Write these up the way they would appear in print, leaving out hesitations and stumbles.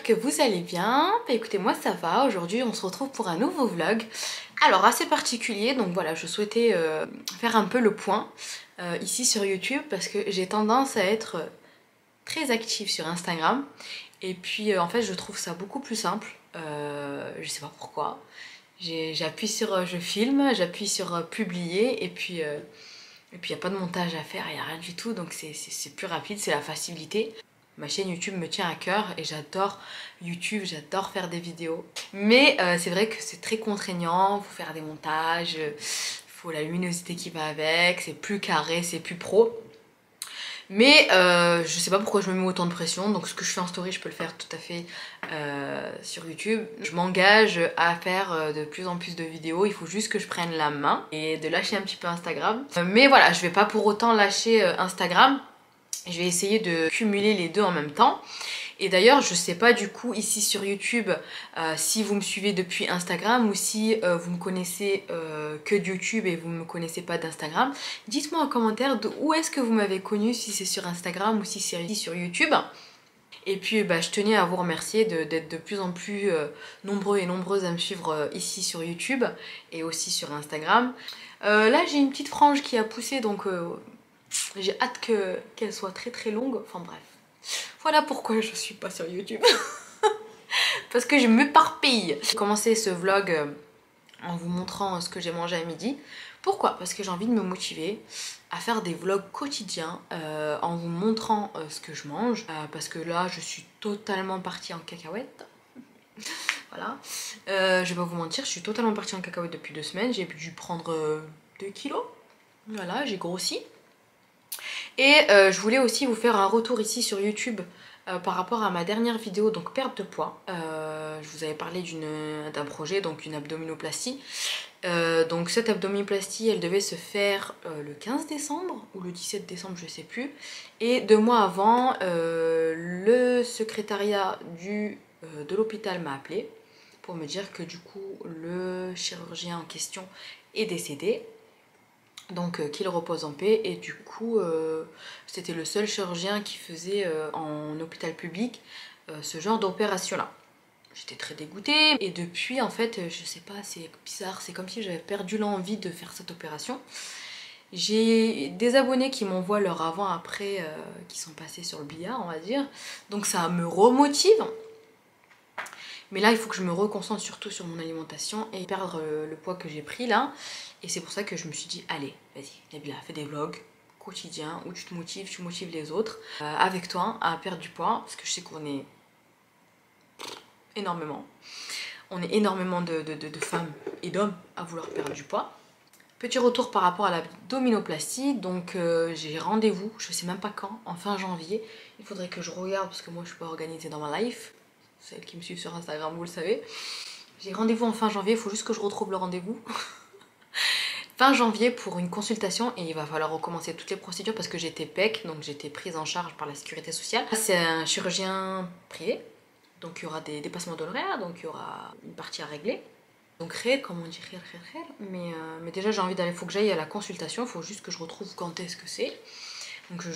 que vous allez bien. Écoutez, moi ça va, aujourd'hui on se retrouve pour un nouveau vlog. Alors assez particulier, donc voilà, je souhaitais faire un peu le point ici sur YouTube parce que j'ai tendance à être très active sur Instagram. Et puis en fait je trouve ça beaucoup plus simple, je sais pas pourquoi. J'appuie sur je filme, j'appuie sur publier et puis il n'y a pas de montage à faire, il n'y a rien du tout, donc c'est plus rapide, c'est la facilité. Ma chaîne YouTube me tient à cœur et j'adore YouTube, j'adore faire des vidéos. Mais c'est vrai que c'est très contraignant, il faut faire des montages, il faut la luminosité qui va avec, c'est plus carré, c'est plus pro. Mais je sais pas pourquoi je me mets autant de pression, donc ce que je fais en story je peux le faire tout à fait sur YouTube. Je m'engage à faire de plus en plus de vidéos, il faut juste que je prenne la main et de lâcher un petit peu Instagram. Mais voilà, je vais pas pour autant lâcher Instagram, je vais essayer de cumuler les deux en même temps. Et d'ailleurs je sais pas du coup ici sur YouTube si vous me suivez depuis Instagram ou si vous me connaissez que de YouTube et vous ne me connaissez pas d'Instagram. Dites-moi en commentaire où est-ce que vous m'avez connu, si c'est sur Instagram ou si c'est ici sur YouTube. Et puis je tenais à vous remercier d'être de plus en plus nombreux et nombreuses à me suivre ici sur YouTube et aussi sur Instagram. Là j'ai une petite frange qui a poussé, donc j'ai hâte qu'elle soit très très longue, enfin bref. Voilà pourquoi je suis pas sur YouTube. Parce que je m'éparpille. J'ai commencé ce vlog en vous montrant ce que j'ai mangé à midi. Pourquoi? Parce que j'ai envie de me motiver à faire des vlogs quotidiens en vous montrant ce que je mange. Parce que là je suis totalement partie en cacahuète. Voilà. Je vais pas vous mentir, je suis totalement partie en cacahuète depuis 2 semaines. J'ai dû prendre 2 kilos. Voilà, j'ai grossi. Et je voulais aussi vous faire un retour ici sur YouTube par rapport à ma dernière vidéo, donc perte de poids. Je vous avais parlé d'un projet, donc une abdominoplastie. Donc cette abdominoplastie, elle devait se faire le 15 décembre ou le 17 décembre, je sais plus. Et 2 mois avant, le secrétariat de l'hôpital m'a appelé pour me dire que du coup le chirurgien en question est décédé. Donc qu'il repose en paix, et du coup c'était le seul chirurgien qui faisait en hôpital public ce genre d'opération là. J'étais très dégoûtée et depuis en fait je sais pas, c'est bizarre, c'est comme si j'avais perdu l'envie de faire cette opération. J'ai des abonnés qui m'envoient leur avant après qui sont passés sur le billard on va dire, donc ça me remotive. Mais là il faut que je me reconcentre surtout sur mon alimentation et perdre le poids que j'ai pris là. Et c'est pour ça que je me suis dit allez vas-y Nabila, fais des vlogs quotidiens où tu te motives, tu motives les autres avec toi à perdre du poids. Parce que je sais qu'on est énormément. On est énormément de femmes et d'hommes à vouloir perdre du poids. Petit retour par rapport à l'abdominoplastie. Donc j'ai rendez-vous, je sais même pas quand, en fin janvier. Il faudrait que je regarde parce que moi je suis pas organisée dans ma life. Celles qui me suivent sur Instagram, vous le savez. J'ai rendez-vous en fin janvier, il faut juste que je retrouve le rendez-vous. Fin janvier pour une consultation, et il va falloir recommencer toutes les procédures parce que j'étais PEC, donc j'étais prise en charge par la sécurité sociale. C'est un chirurgien privé, donc il y aura des dépassements d'honoraires, donc il y aura une partie à régler. Donc réel, comme on dit, réel. Mais déjà j'ai envie d'aller, il faut que j'aille à la consultation, il faut juste que je retrouve quand est-ce que c'est. Donc je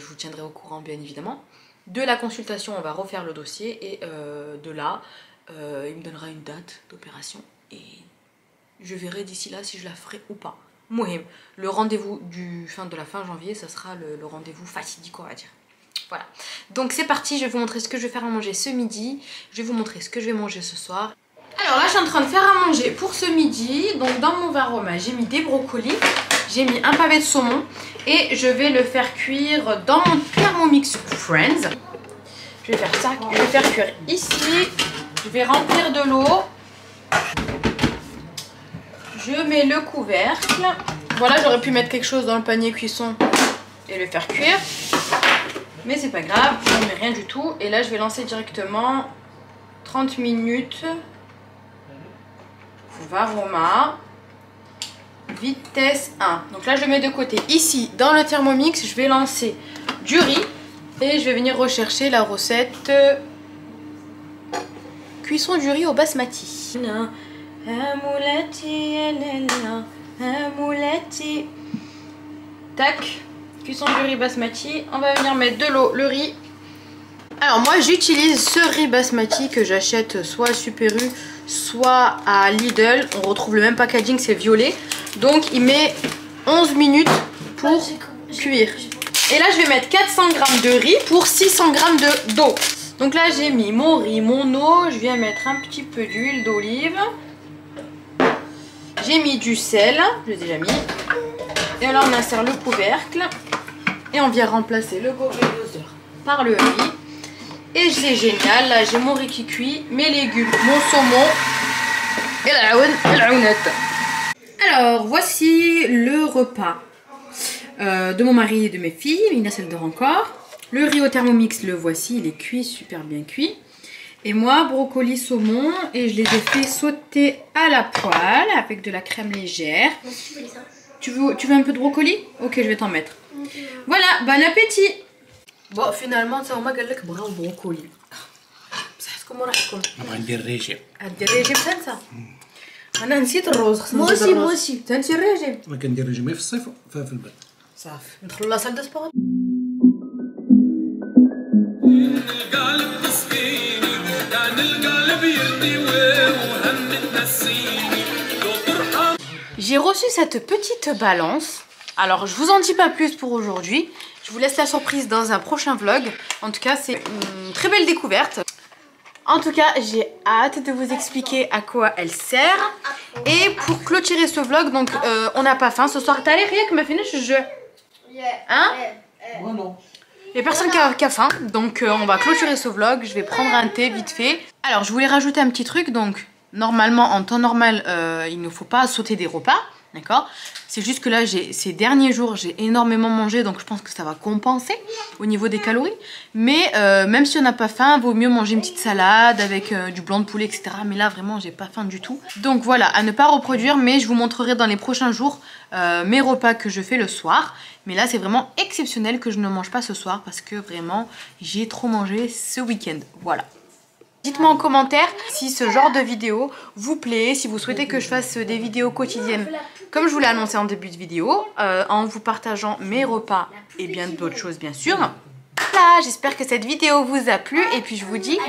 vous tiendrai au courant bien évidemment. De la consultation on va refaire le dossier et de là il me donnera une date d'opération et je verrai d'ici là si je la ferai ou pas. Mohim, le rendez-vous de la fin janvier, ça sera le rendez-vous fatidique on va dire. Voilà, donc c'est parti, je vais vous montrer ce que je vais faire à manger ce midi. Je vais vous montrer ce que je vais manger ce soir. Alors là je suis en train de faire à manger pour ce midi. Donc dans mon varoma j'ai mis des brocolis, j'ai mis un pavé de saumon et je vais le faire cuire dans mon Thermomix Friends. Je vais faire ça, je vais faire cuire ici. Je vais remplir de l'eau. Je mets le couvercle. Voilà, j'aurais pu mettre quelque chose dans le panier cuisson et le faire cuire. Mais c'est pas grave, je ne mets rien du tout. Et là je vais lancer directement 30 minutes. Varoma. Vitesse 1. Donc là je le mets de côté. Ici dans le Thermomix je vais lancer du riz. Et je vais venir rechercher la recette cuisson du riz au basmati. Tac, cuisson du riz basmati. On va venir mettre de l'eau, le riz. Alors moi j'utilise ce riz basmati que j'achète soit à Super U, soit à Lidl. On retrouve le même packaging, c'est violet. Donc il met 11 minutes pour cuire. Et là je vais mettre 400 g de riz pour 600 g d'eau. Donc là j'ai mis mon riz, mon eau. Je viens mettre un petit peu d'huile d'olive. J'ai mis du sel, je l'ai déjà mis. Et là on insère le couvercle. Et on vient remplacer le gobelet doseur par le riz. Et c'est génial, là j'ai mon riz qui cuit, mes légumes, mon saumon et la aounette. Alors voici le repas de mon mari et de mes filles. Inès elle dort encore. Le riz au Thermomix, le voici, il est cuit, super bien cuit. Et moi, brocoli, saumon, et je les ai fait sauter à la poêle avec de la crème légère. Tu veux un peu de brocoli? Ok, je vais t'en mettre. Voilà, bon appétit. Bon, finalement, ça m'a dit que bravo brocoli. بصحتكم وراحتكم. غندير الريجيم. غدير الريجيم انت؟ انا نسيت الرز. موسي انت نسي الريجيم. ما كندير الريجيم في الصيف وفي البرد. صافي ندخل لا سال دو سبور. J'ai reçu cette petite balance. Alors je vous en dis pas plus pour aujourd'hui. Je vous laisse la surprise dans un prochain vlog. En tout cas c'est une très belle découverte. En tout cas j'ai hâte de vous expliquer à quoi elle sert. Et pour clôturer ce vlog, donc on n'a pas faim ce soir. T'as l'air rien que m'a fini ce jeu. Hein? non. Il n'y a personne qui a faim, donc on va clôturer ce vlog. Je vais prendre un thé vite fait. Alors je voulais rajouter un petit truc. Donc normalement en temps normal il ne faut pas sauter des repas. D'accord? C'est juste que là ces derniers jours j'ai énormément mangé, donc je pense que ça va compenser au niveau des calories. Mais même si on n'a pas faim, vaut mieux manger une petite salade avec du blanc de poulet, etc. Mais là vraiment j'ai pas faim du tout. Donc voilà, à ne pas reproduire, mais je vous montrerai dans les prochains jours mes repas que je fais le soir. Mais là c'est vraiment exceptionnel que je ne mange pas ce soir parce que vraiment j'ai trop mangé ce week-end. Voilà. Dites-moi en commentaire si ce genre de vidéo vous plaît, si vous souhaitez que je fasse des vidéos quotidiennes comme je vous l'ai annoncé en début de vidéo, en vous partageant mes repas et bien d'autres choses bien sûr. Voilà, j'espère que cette vidéo vous a plu et puis je vous dis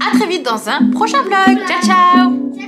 à très vite dans un prochain vlog. Ciao ciao.